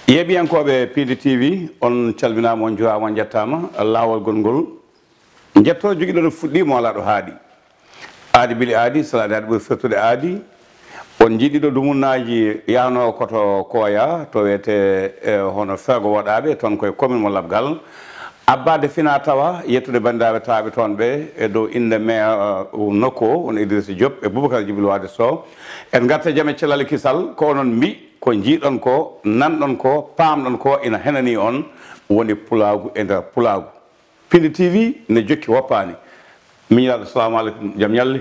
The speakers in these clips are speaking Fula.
yeɓiyankoɓe Pidi TV on calminama on jurama on jettama lawol gongol jetto joguiɗo no fuɗɗima wala ɗo haaɗi aadi bili aadi salade aadi ɓuuri firtude aadi on jiiɗiɗo dumunnaji yano koto koya to wiyete hono fego waɗaɓe toon koye commune mo Labgal abbade fina tawa yettude bandiraɓe tawaɓe toon ɓe e dow inde maire nokku o on Idrissa Diop e Boubacar Djibril Wade Sow en garta jaam e cellal kisal ko onon mbi ko jiiɗon ko nanɗon ko paamɗon ko ina henani on woni pulagu e nder pulagu Pidi TV ne jokki woppani miñiraɗo assalamu aleykum jaam ñalli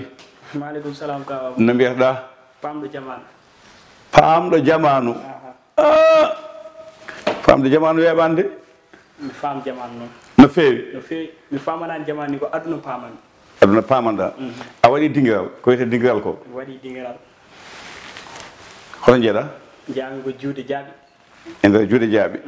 maaleykum salam kawa no mbiyetoɗa paamɗo jamanu paamɗo jamanu paamɗo jamanu weeɓande mi faam jamanu noon no feewi mi famanani jamanu ni ko aduna pamani aduna pamanɗa a waɗi dingiral ko wiyete dingiral ko waɗi dingiral hono jeeɗa jaami ko juuɗe jaaɓi e nder juuɗe jaaɓi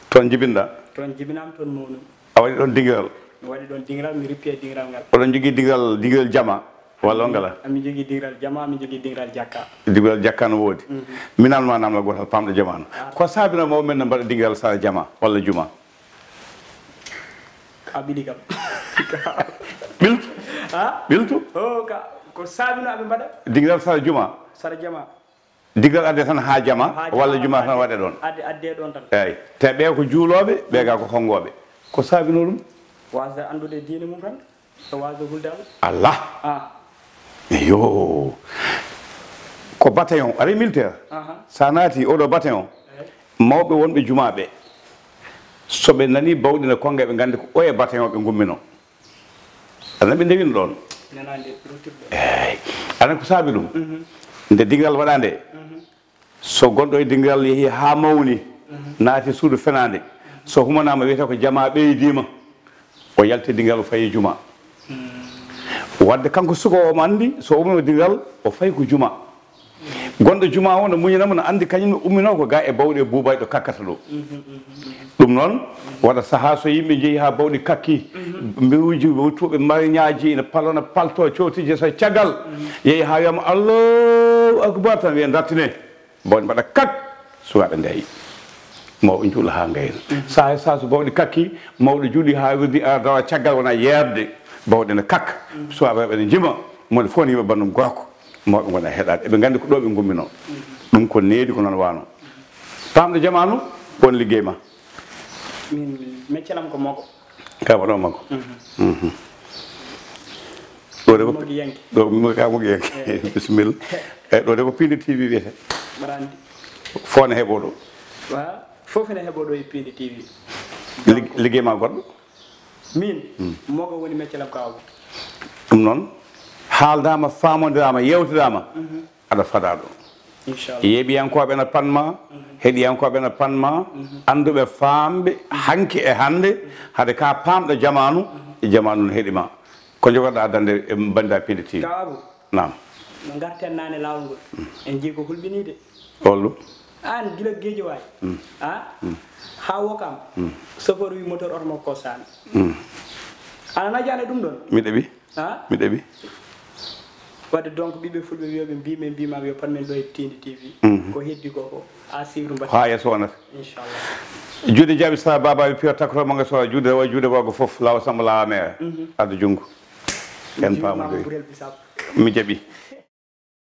toon jibinɗa toon jibinama toon mawnu a waɗi ɗon dingiral mi waɗi ɗon dingiral mi rippi e dingiral ngal oɗon jogui dingiral jama walla on ngala ami jogui dingiral jama mi jogui dingiral jakka dingiral jakka no woodi mi namdoma namdal gotal pamɗo jamanu ko saabinoma o men no mbaɗa dingiral sara jama walla juma a ɓiɗi kam ɓiltu ha ɓiltu o ka ko saabinoɓe mbaɗa dingiral sara juma sara jama dingiral adde tan ha jama walla juma tan waɗe ɗon adde ɗon tan eyyi te ɓe ko juuloɓe ɓe ga ko hongoɓe ko saabino ɗum wasde andude diine mum tan so wasde huldaɓe allah yo ko bataillon aɗa militaire sa naati oɗo bataillon mawɓe wonɓe jumaɓe soɓe nani bawɗi ne konga ɓe gandi ko oye bataillon ɓe gummino aɗa ɓe ndewino ɗon eyyi aɗa ko saabi ɗum nde dingiral waɗa nde so gonɗo e dingiral yeehi ha mawni naati suudu fenade so humanama wiyete ko jama ɓeydima o yalti dingiral o fayi juma wadde kanko sugo omo andi so ummino dingiral o fayi ko juma gonɗo juma o no muñinamo no andi kañum ummino ko ga e bawɗi e buubaji ɗo kakkata ɗo ɗum noon waɗa saaha so yimɓe jeeyi ha bawɗi kakki mbewuji wottuɓe mariñaji ene palona palto cowtiji so caggal yeehi ha wiyama allahu akbar tan wiye dartine bawɗi mbaɗa kak sukaɓe ndeyi mawɓe juula ha gayna saha sa so bawɗi kakki mawɗo juuɗi ha wirdi a dawa caggal wona yerde bawɗe ne kakka sukaɓeɓe ne jima mone fof ne yimɓe bandum gorko mawɓe gona heɗade eɓe gandi ko ɗo ɓe gummino ɗum ko needi ko noon wano pamɗo jamanu won liggey ma min meccalam ko makko ka waɗo makko ɗo de mogi yanke ɗo ka mogi yanke bisimilla eyyi ɗo de ko Pidi TV wiyete ɓarandi fone heeɓo ɗo wa fof ene heeɓo ɗo e Pidi TV liggey ma goɗɗo min mogo woni meccalam kawo ɗum noon haaldama famodirama yewtidama aɗa faada ɗo inchallah yeeɓiyankoɓe ne panma heeɗiyankoɓe ne panma anduɓe famɓe hanki e hande haade ka pamɗo jamanu e jamanu no heeɗima ko jogoɗa addande e bandira Pidi TV kawabu nam no garten nane lawol ngol en jii ko hulɓinide holɗum an guila gueji wawi ha wokam chauffeur wi moteur auto makko kostani ana najane ɗum ɗon mi ɗeɓi mi ɗeɓi wadde donc ɓiɓe fulɓe wiyoɓe mbimami yo patmen ɗo e Pidi TV ko heddi ko a suivre mbaɗi ha yesso wonata inchallah juuɗe jaaɓi sa babaɓe piyo takkoto maga so juuɗe rewo juuɗe wogo foof lawa samba lawa mere adda junggo en pamodiri mi jaɓi